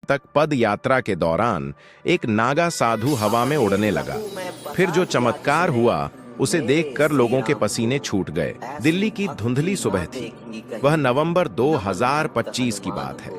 तक पद यात्रा के दौरान एक नागा साधु हवा में उड़ने लगा। फिर जो चमत्कार हुआ उसे देखकर लोगों के पसीने छूट गए। दिल्ली की धुंधली सुबह थी। वह नवंबर 2025 की बात है।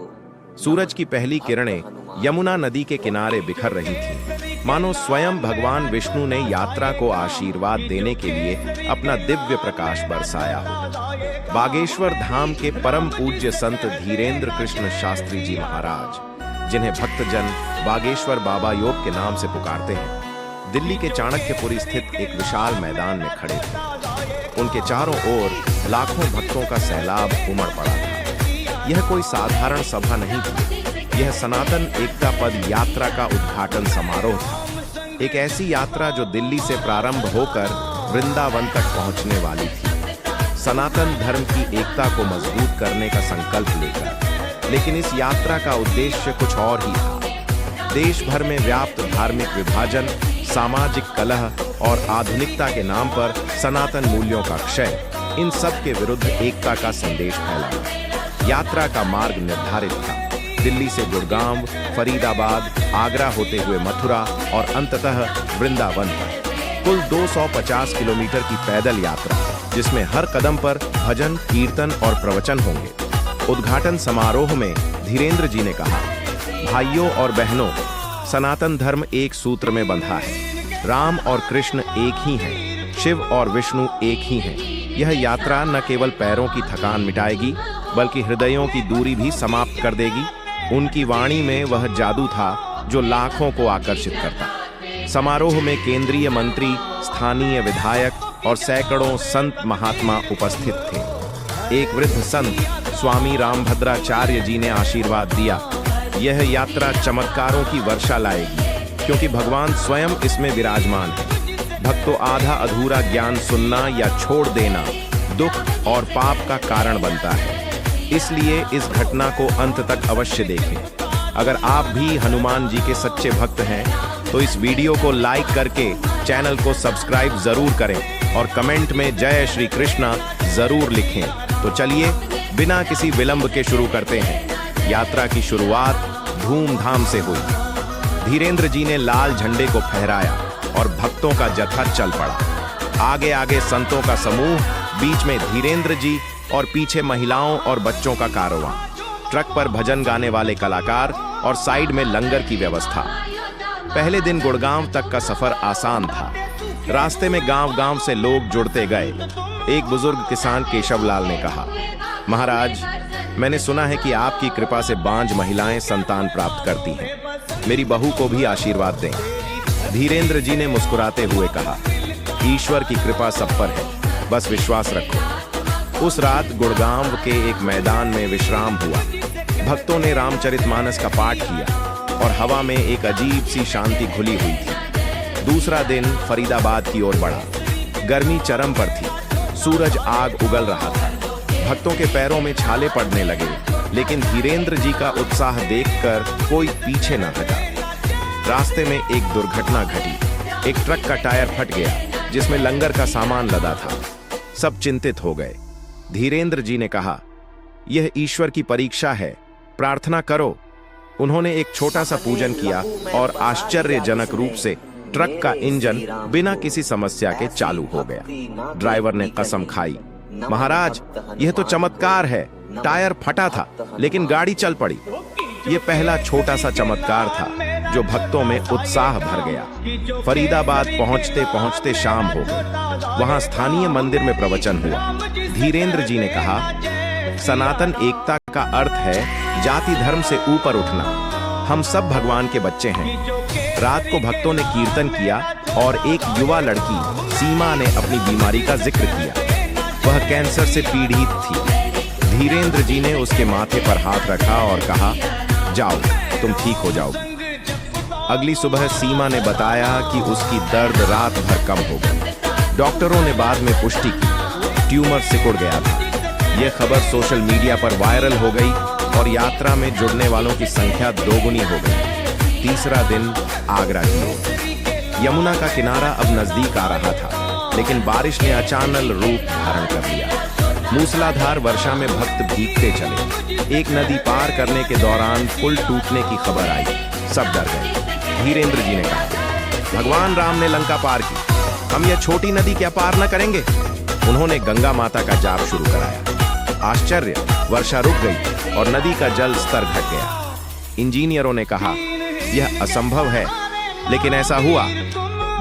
सूरज की पहली किरणें यमुना नदी के किनारे बिखर रही थीं, मानो स्वयं भगवान विष्णु ने यात्रा को आशीर्वाद देने के लिए अपना दिव्य प्रकाश बरसाया हो। बागेश्वर धाम के परम पूज्य संत धीरेंद्र कृष्ण शास्त्री जी महाराज, जिन्हें भक्तजन बागेश्वर बाबा योग के नाम से पुकारते हैं, दिल्ली के चाणक्यपुरी स्थित एक विशाल मैदान में खड़े थे। उनके चारों ओर लाखों भक्तों का सैलाब उमड़ पड़ा था। यह कोई साधारण सभा नहीं थी, यह सनातन एकता पद यात्रा का उद्घाटन समारोह था। एक ऐसी यात्रा जो दिल्ली से प्रारंभ होकर वृंदावन तक पहुंचने वाली थी, सनातन धर्म की एकता को मजबूत करने का संकल्प लेकर। लेकिन इस यात्रा का उद्देश्य कुछ और ही था। देश भर में व्याप्त धार्मिक विभाजन, सामाजिक कलह और आधुनिकता के नाम पर सनातन मूल्यों का क्षय, इन सब के विरुद्ध एकता का संदेश फैलाना। यात्रा का मार्ग निर्धारित था, दिल्ली से गुड़गांव, फरीदाबाद, आगरा होते हुए मथुरा और अंततः वृंदावन तक। कुल 250 किलोमीटर की पैदल यात्रा, जिसमें हर कदम पर भजन, कीर्तन और प्रवचन होंगे। उद्घाटन समारोह में धीरेंद्र जी ने कहा, भाइयों और बहनों, सनातन धर्म एक सूत्र में बंधा है। राम और कृष्ण एक ही हैं, शिव और विष्णु एक ही हैं। यह यात्रा न केवल पैरों की थकान मिटाएगी, बल्कि हृदयों की दूरी भी समाप्त कर देगी। उनकी वाणी में वह जादू था जो लाखों को आकर्षित करता। समारोह में केंद्रीय मंत्री, स्थानीय विधायक और सैकड़ों संत महात्मा उपस्थित थे। एक वृद्ध संत स्वामी रामभद्राचार्य जी ने आशीर्वाद दिया, यह यात्रा चमत्कारों की वर्षा लाएगी, क्योंकि भगवान स्वयं इसमें विराजमान है। भक्तों, आधा अधूरा ज्ञान सुनना या छोड़ देना दुख और पाप का कारण बनता है। इसलिए इस घटना को अंत तक अवश्य देखें। अगर आप भी हनुमान जी के सच्चे भक्त हैं, तो इस वीडियो को लाइक करके चैनल को सब्सक्राइब जरूर करें और कमेंट में जय श्री कृष्णा जरूर लिखें। तो चलिए बिना किसी विलंब के शुरू करते हैं। यात्रा की शुरुआत धूमधाम से हुई। धीरेंद्र जी ने लाल झंडे को फहराया और भक्तों का जत्था चल पड़ा। आगे आगे संतों का समूह, बीच में धीरेंद्र जी और पीछे महिलाओं और बच्चों का कारवां। ट्रक पर भजन गाने वाले कलाकार और साइड में लंगर की व्यवस्था। पहले दिन गुड़गांव तक का सफर आसान था। रास्ते में गांव-गांव से लोग जुड़ते गए। एक बुजुर्ग किसान केशवलाल ने कहा, महाराज, मैंने सुना है कि आपकी कृपा से बांझ महिलाएं संतान प्राप्त करती हैं। मेरी बहू को भी आशीर्वाद दें। धीरेंद्र जी ने मुस्कुराते हुए कहा, ईश्वर की कृपा सब पर है, बस विश्वास रखो। उस रात गुड़गांव के एक मैदान में विश्राम हुआ। भक्तों ने रामचरितमानस का पाठ किया और हवा में एक अजीब सी शांति घुली हुई थी। दूसरा दिन फरीदाबाद की ओर बढ़ा। गर्मी चरम पर थी, सूरज आग उगल रहा था। भक्तों के पैरों में छाले पड़ने लगे, लेकिन धीरेंद्र जी का उत्साह देखकर कोई पीछे न हटा। रास्ते में एक दुर्घटना घटी। एक ट्रक का टायर फट गया, जिसमें लंगर का सामान लदा था। सब चिंतित हो गए। धीरेंद्र जी ने कहा, यह ईश्वर की परीक्षा है, प्रार्थना करो। उन्होंने एक छोटा सा पूजन किया और आश्चर्यजनक रूप से ट्रक का इंजन बिना किसी समस्या के चालू हो गया। ड्राइवर ने कसम खाई, महाराज, यह तो चमत्कार है। टायर फटा था, लेकिन गाड़ी चल पड़ी। यह पहला छोटा सा चमत्कार था जो भक्तों में उत्साह भर गया। फरीदाबाद पहुंचते पहुंचते शाम हो गई। वहां स्थानीय मंदिर में प्रवचन हुआ। धीरेंद्र जी ने कहा, सनातन एकता का अर्थ है जाति धर्म से ऊपर उठना। हम सब भगवान के बच्चे हैं। रात को भक्तों ने कीर्तन किया और एक युवा लड़की सीमा ने अपनी बीमारी का जिक्र किया। वह कैंसर से पीड़ित थी। धीरेंद्र जी ने उसके माथे पर हाथ रखा और कहा, जाओ, तुम ठीक हो जाओगे। अगली सुबह सीमा ने बताया कि उसकी दर्द रात भर कम हो गई। डॉक्टरों ने बाद में पुष्टि की, ट्यूमर सिकुड़ गया था। यह खबर सोशल मीडिया पर वायरल हो गई और यात्रा में जुड़ने वालों की संख्या दोगुनी हो गई। तीसरा दिन आगरा की ओर। यमुना का किनारा अब नजदीक आ रहा था, लेकिन बारिश ने अचानक रूप धारण कर लिया। मूसलाधार वर्षा में भक्त भीगते चले। एक नदी पार करने के दौरान पुल टूटने की खबर आई। सब डर गए। धीरेन्द्र जी ने कहा, भगवान राम ने लंका पार की, हम यह छोटी नदी क्या पार न करेंगे? उन्होंने गंगा माता का जाप शुरू कराया। आश्चर्य, वर्षा रुक गई और नदी का जल स्तर घट गया। इंजीनियरों ने कहा, यह असंभव है, लेकिन ऐसा हुआ।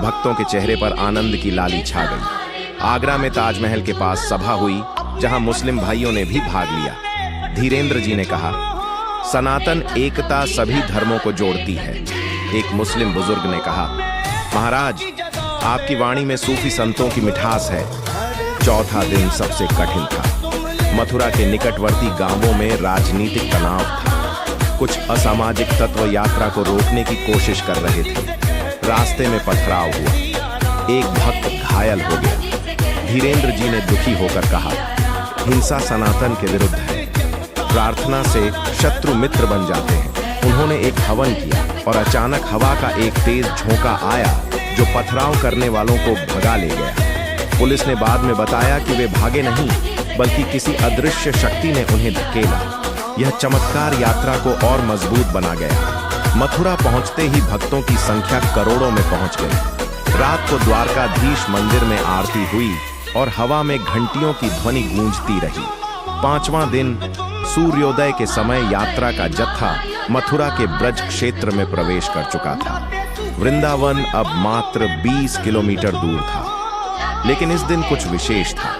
भक्तों के चेहरे पर आनंद की लाली छा गई। आगरा में ताजमहल के पास सभा हुई, जहां मुस्लिम भाइयों ने भी भाग लिया। धीरेन्द्र जी ने कहा, सनातन एकता सभी धर्मों को जोड़ती है। एक मुस्लिम बुजुर्ग ने कहा, महाराज, आपकी वाणी में सूफी संतों की मिठास है। चौथा दिन सबसे कठिन था। मथुरा के निकटवर्ती गांवों में राजनीतिक तनाव था। कुछ असामाजिक तत्व यात्रा को रोकने की कोशिश कर रहे थे। रास्ते में पथराव हुआ। एक भक्त घायल हो गया। धीरेन्द्र जी ने दुखी होकर कहा, हिंसा सनातन के विरुद्ध है। प्रार्थना से शत्रु मित्र बन जाते हैं। उन्होंने एक हवन किया और अचानक हवा का एक तेज झोंका आया जो पथराव करने वालों को भगा ले गया। पुलिस ने बाद में बताया कि वे भागे नहीं, बल्कि किसी अदृश्य शक्ति ने उन्हें धकेला। यह चमत्कार यात्रा को और मजबूत बना गया। मथुरा पहुंचते ही भक्तों की संख्या करोड़ों में पहुंच गई। रात को द्वारकाधीश मंदिर में आरती हुई और हवा में घंटियों की ध्वनि गूंजती रही। पांचवां दिन सूर्योदय के समय यात्रा का जत्था मथुरा के ब्रज क्षेत्र में प्रवेश कर चुका था। वृंदावन अब मात्र 20 किलोमीटर दूर था। लेकिन इस दिन कुछ विशेष था।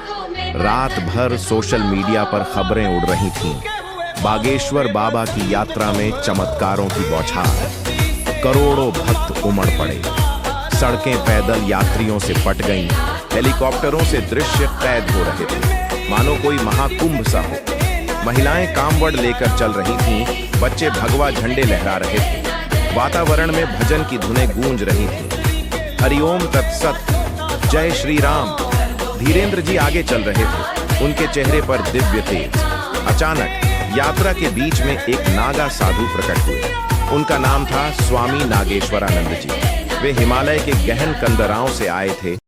रात भर सोशल मीडिया पर खबरें उड़ रही थीं। बागेश्वर बाबा की यात्रा में चमत्कारों की बौछार। करोड़ों भक्त उमड़ पड़े। सड़कें पैदल यात्रियों से पट गईं। हेलीकॉप्टरों से दृश्य कैद हो रहे थे, मानो कोई महाकुंभ सा हो। महिलाएं कामवड़ लेकर चल रही थीं, बच्चे भगवा झंडे लहरा रहे थे। वातावरण में भजन की धुनें गूंज रही थीं। हरिओम तत्सत, जय श्री राम। धीरेन्द्र जी आगे चल रहे थे, उनके चेहरे पर दिव्य तेज। अचानक यात्रा के बीच में एक नागा साधु प्रकट हुए। उनका नाम था स्वामी नागेश्वरानंद जी। वे हिमालय के गहन कंदराओं से आए थे।